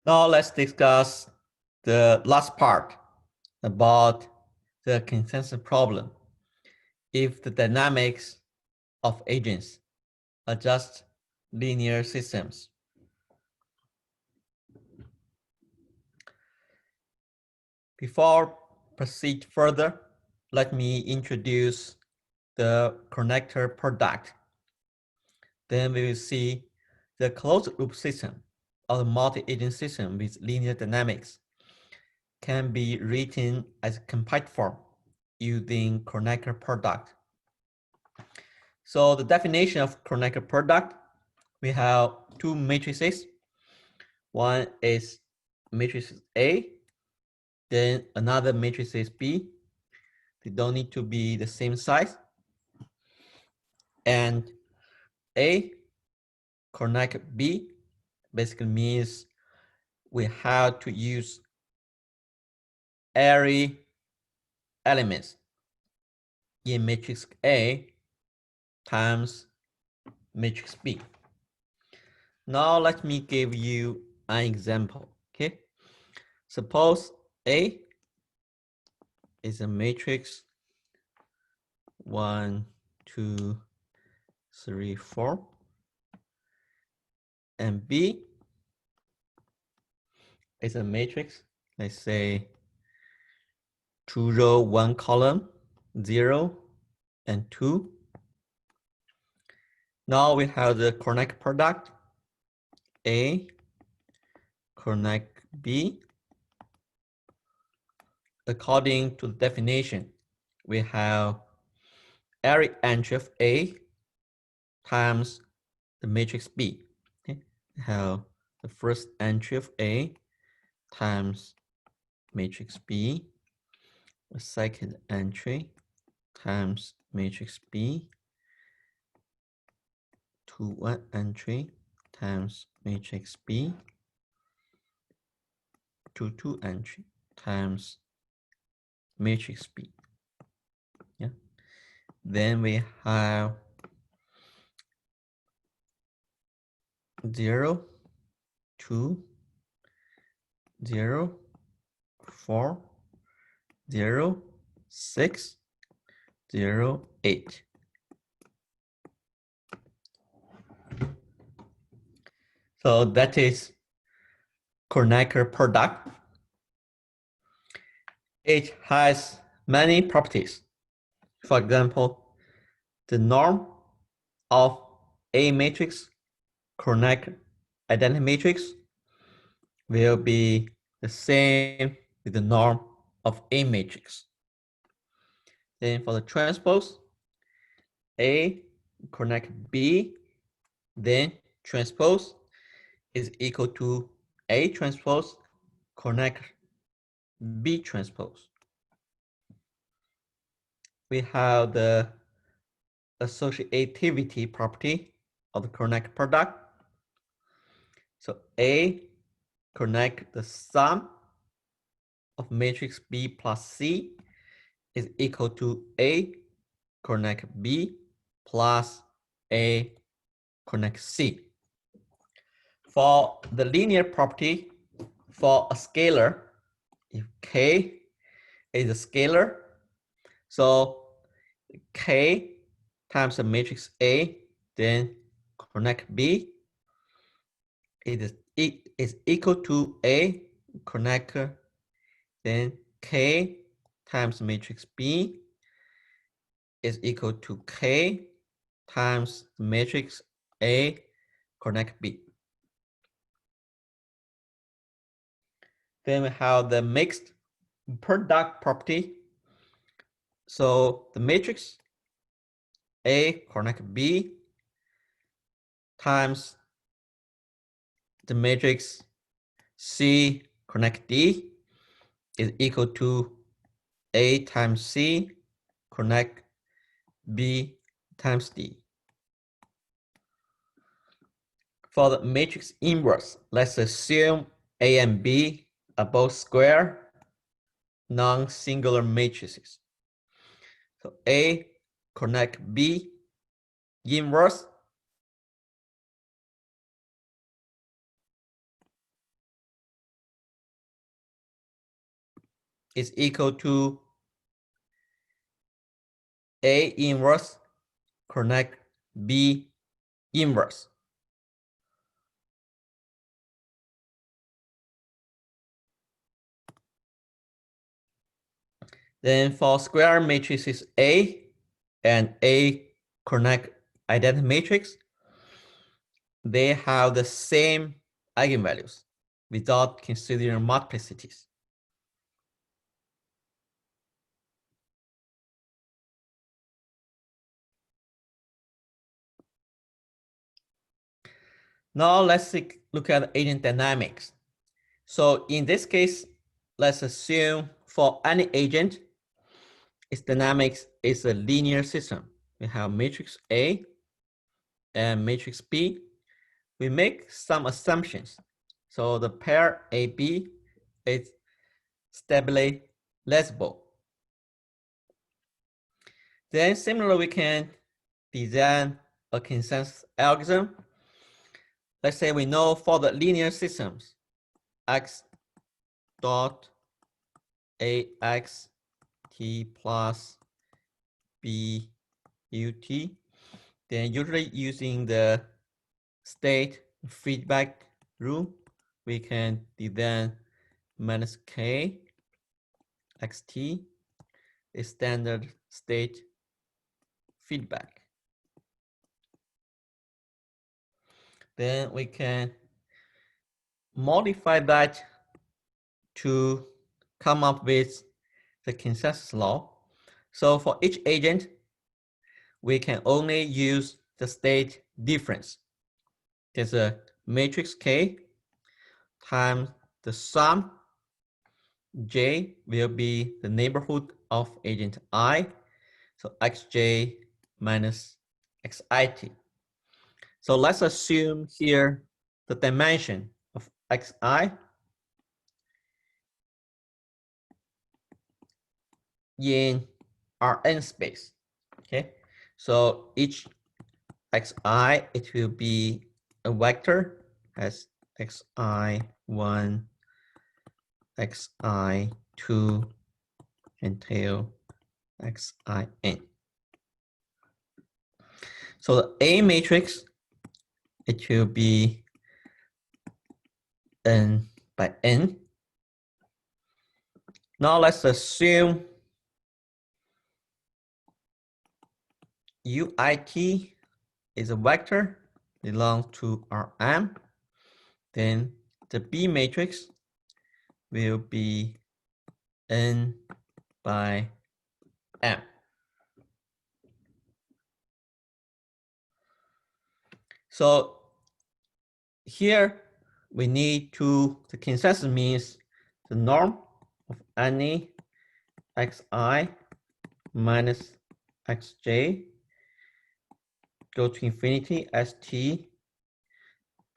Now let's discuss the last part about the consensus problem. If the dynamics of agents are just linear systems. Before proceed further, let me introduce the Kronecker product. Then we will see the closed loop system or the multi-agent system with linear dynamics can be written as a compact form using Kronecker product. So the definition of Kronecker product, we have two matrices. One is matrix A, then another matrix is B. They don't need to be the same size. And A Kronecker B basically means we have to use every elements in matrix A times matrix B. Now let me give you an example, okay? Suppose A is a matrix 1, 2, 3, 4, and B is a matrix, let's say 2 row, 1 column, 0 and 2. Now we have the Kronecker product A Kronecker B. According to the definition, we have every entry of A times the matrix B. Okay? We have the first entry of A times matrix B, the second entry times matrix B, 2, 1 entry times matrix B, 2, 2 entry times matrix B. Yeah. Then we have 0, 2, 0, 4, 0, 6, 0, 8. So that is Kronecker product. It has many properties. For example, the norm of A matrix, Kronecker identity matrix, will be the same with the norm of A matrix. Then for the transpose, A Kronecker B, then transpose is equal to A transpose Kronecker B transpose. We have the associativity property of the Kronecker product. So A Kronecker the sum of matrix B plus C is equal to A Kronecker B plus A Kronecker C. For the linear property for a scalar, if K is a scalar, so K times the matrix A, then Kronecker B, it is equal to A Kronecker, then K times matrix B is equal to K times matrix A Kronecker B. Then we have the mixed product property. So the matrix A Kronecker B times the matrix C Kronecker D is equal to A times C Kronecker B times D. For the matrix inverse, let's assume A and B are both square, non-singular matrices. So A Kronecker B inverse is equal to A inverse connect B inverse. Then for square matrices A and A connect identity matrix, they have the same eigenvalues without considering multiplicities. Now let's look at agent dynamics. So in this case, let's assume for any agent, its dynamics is a linear system. We have matrix A and matrix B. We make some assumptions. So the pair AB is stably legible. Then similarly, we can design a consensus algorithm. Let's say we know for the linear systems, x dot ax t plus b ut, then usually using the state feedback rule, we can design minus k xt is standard state feedback. Then we can modify that to come up with the consensus law. So for each agent, we can only use the state difference. There's a matrix K times the sum J will be the neighborhood of agent I. So xj minus xit. So let's assume here the dimension of xi in Rn space. Okay, so each xi, it will be a vector as xi1, xi2 until xin. So the A matrix, it will be n by n. Now let's assume UIT is a vector belongs to Rm. Then the B matrix will be n by m. So here we need to, the consensus means the norm of any xi minus xj go to infinity as t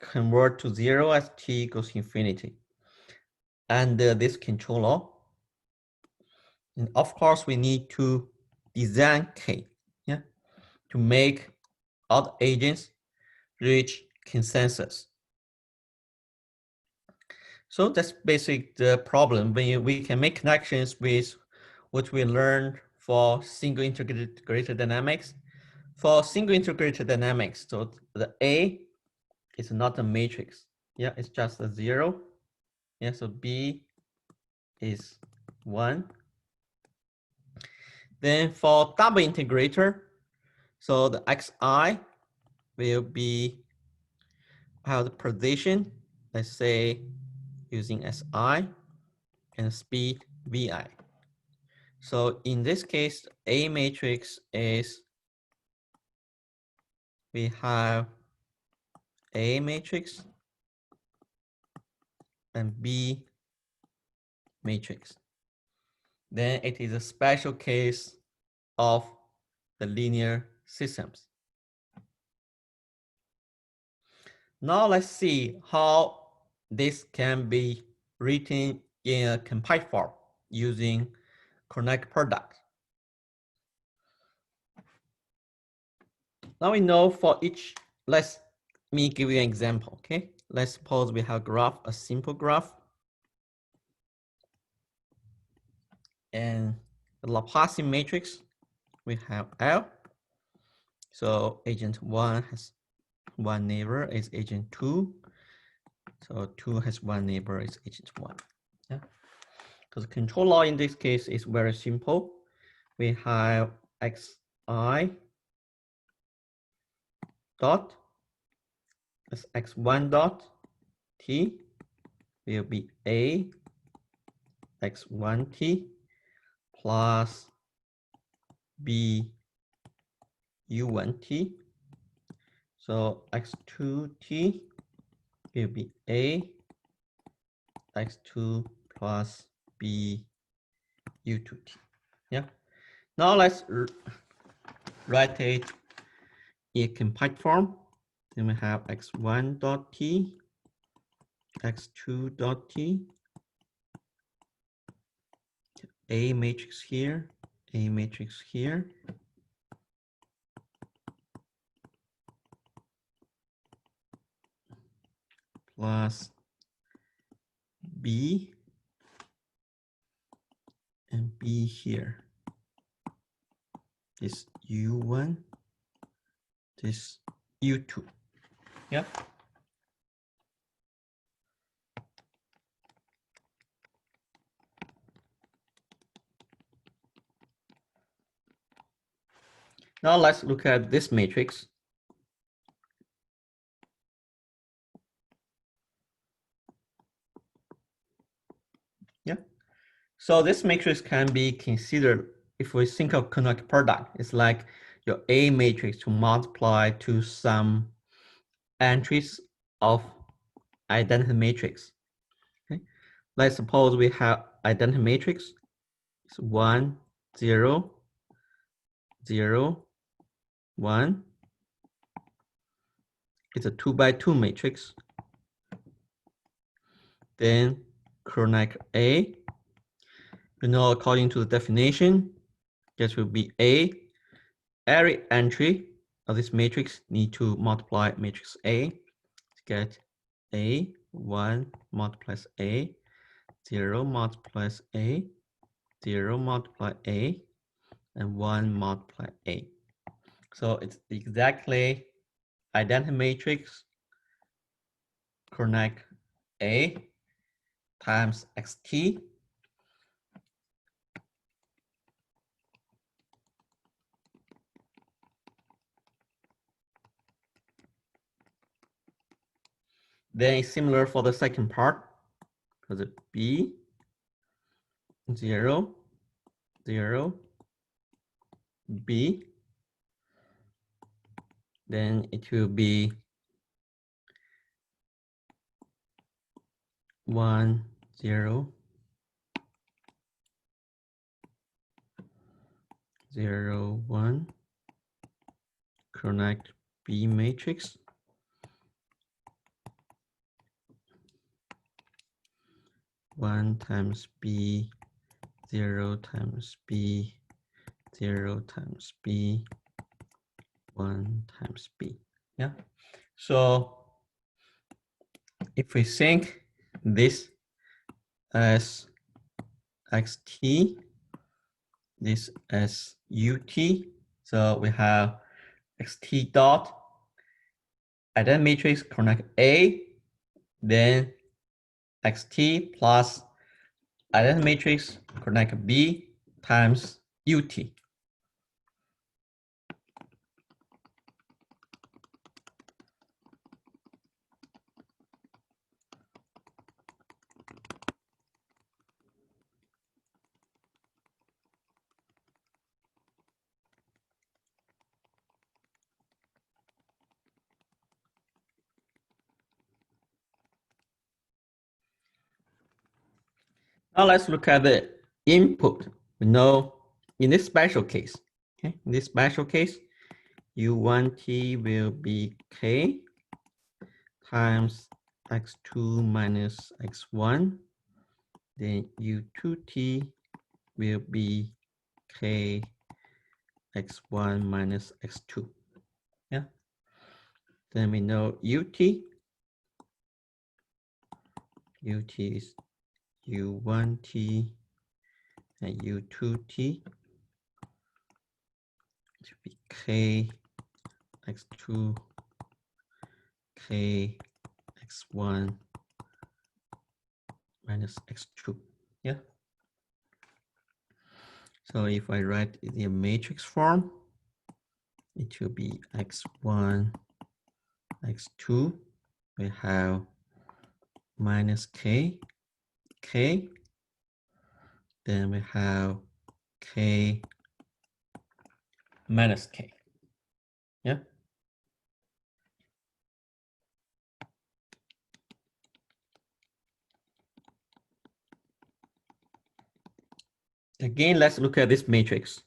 convert to 0 as t goes to infinity. And this control law. And of course, we need to design K, yeah, to make all the agents reach consensus. So that's basically the problem. We can make connections with what we learned for single integrated dynamics. For single integrated dynamics, so the A is not a matrix. Yeah, it's just a 0. Yeah, so B is 1. Then for double integrator, so the xi will be have the position, let's say using si, and speed vi. So in this case, A matrix is, we have A matrix and B matrix. Then it is a special case of the linear systems. Now let's see how this can be written in a compact form using Kronecker product. Now we know for each, let me give you an example, okay? Let's suppose we have a simple graph. And the Laplacian matrix, we have L. So agent 1 has one neighbor, is agent 2. So 2 has one neighbor, is agent 1. Yeah. Because the control law in this case is very simple. We have xi dot as x1 dot t will be a x1t plus b u1t. So x2t will be a x2 plus b u2t. Yeah. Now let's write it in compact form. Then we have x1 dot t, x2 dot t, A matrix here, A matrix here, plus B and B here. This U1, this U2. Yeah. Now let's look at this matrix. Yeah. So this matrix can be considered, if we think of Kronecker product, it's like your A matrix to multiply to some entries of identity matrix. Okay. Let's suppose we have identity matrix. It's 1, 0, 0, 1. It's a 2 by 2 matrix. Then Kronecker A, you know, according to the definition, this will be A. Every entry of this matrix need to multiply matrix A to get A. 1 multiplies A, 0 multiplies A, 0 multiply A, and 1 multiply A. So it's exactly identity matrix Kronecker A times xt. Then it's similar for the second part. because it B 0, 0, B, then it will be 1, 0, 0, 1, Kronecker B matrix. One times B, 0 times B, 0 times B, 1 times B. Yeah. So if we think this as xt, this as ut, so we have xt dot identity matrix Kronecker A, then xt plus identity matrix Kronecker B times ut. Now let's look at the input. We know in this special case, okay, in this special case, u1t will be k times x2 minus x1. Then u2t will be k x1 minus x2. Yeah. Then we know ut is u1t and U2T to be K X2, K X1 minus X2. Yeah. So if I write it in a matrix form, it will be X1, X2. We have minus K, K. Then we have K minus K. Yeah. Again, let's look at this matrix.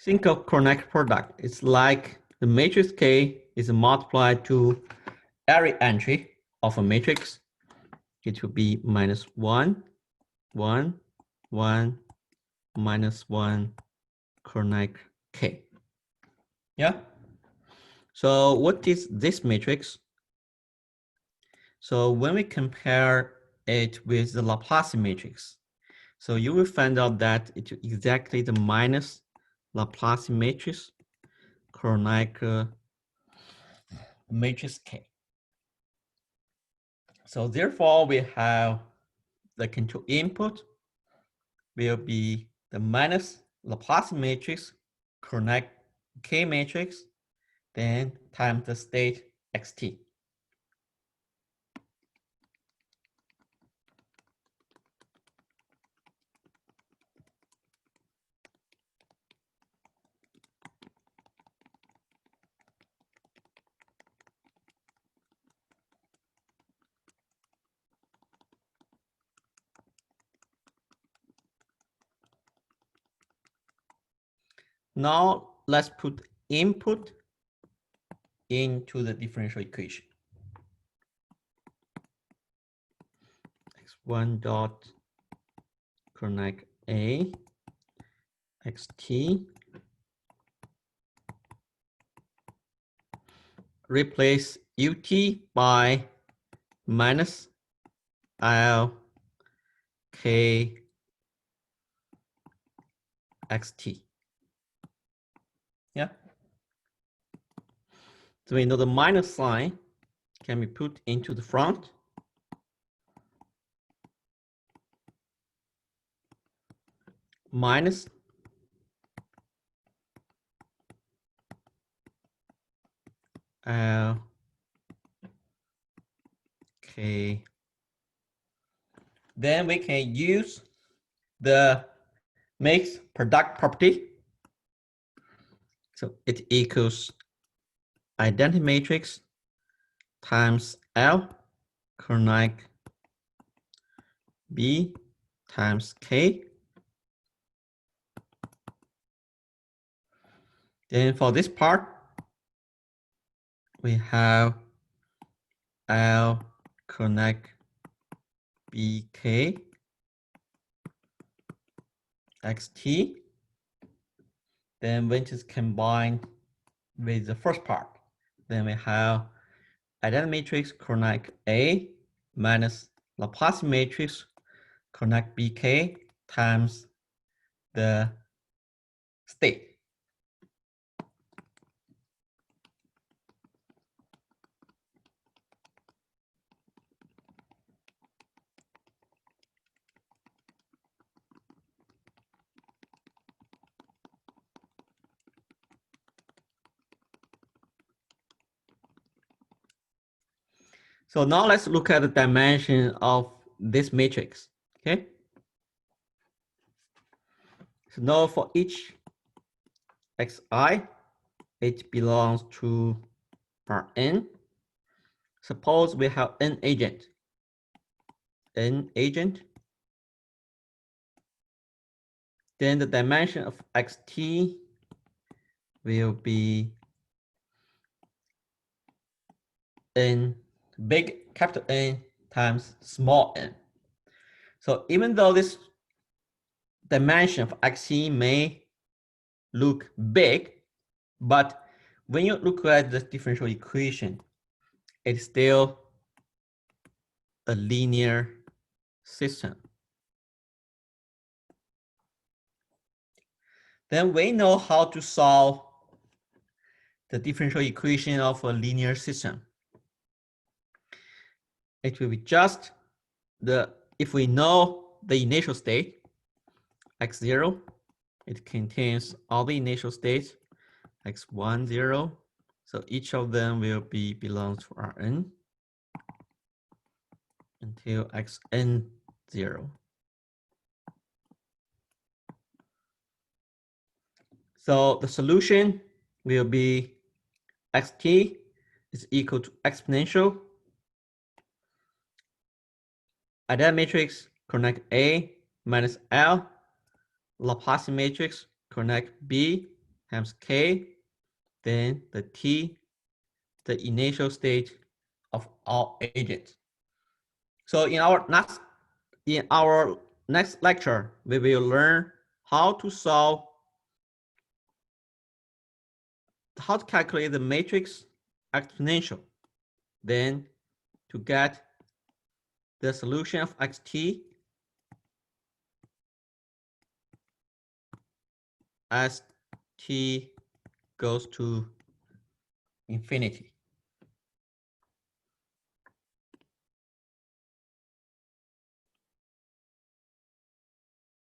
Think of Kronecker product. It's like the matrix K is multiplied to every entry of a matrix. It will be minus 1, 1, 1, minus 1, Kronecker K. Yeah. So what is this matrix? So when we compare it with the Laplace matrix, so you will find out that it's exactly the minus Laplace matrix, Kronecker matrix K. So therefore, we have the control input will be the minus Laplace matrix, Kronecker K matrix, then times the state xt. Now let's put input into the differential equation. X1 dot Kronecker A xt, replace ut by minus L K xt. Yeah. So we know the minus sign can be put into the front. Minus L K. Then we can use the mixed product property. So it equals identity matrix times L Kronecker B times K. Then for this part, we have L Kronecker BK xt. Then when it's combined with the first part, then we have identity matrix Kronecker A minus Laplace matrix Kronecker BK times the state. So now let's look at the dimension of this matrix, okay? So now for each xi, it belongs to Rn. Suppose we have n agent. Then the dimension of xt will be n, big capital N times small n. So even though this dimension of xt may look big, but when you look at the differential equation, it's still a linear system. Then we know how to solve the differential equation of a linear system. It will be just if we know the initial state, x0, it contains all the initial states, x1, 0. So each of them will belongs to Rn until xn 0. So the solution will be xt is equal to exponential. At that matrix, connect A minus L, Laplacian matrix, connect B times K, then the T, the initial state of all agents. So in our next lecture, we will learn how to calculate the matrix exponential. Then to get the solution of xt as t goes to infinity.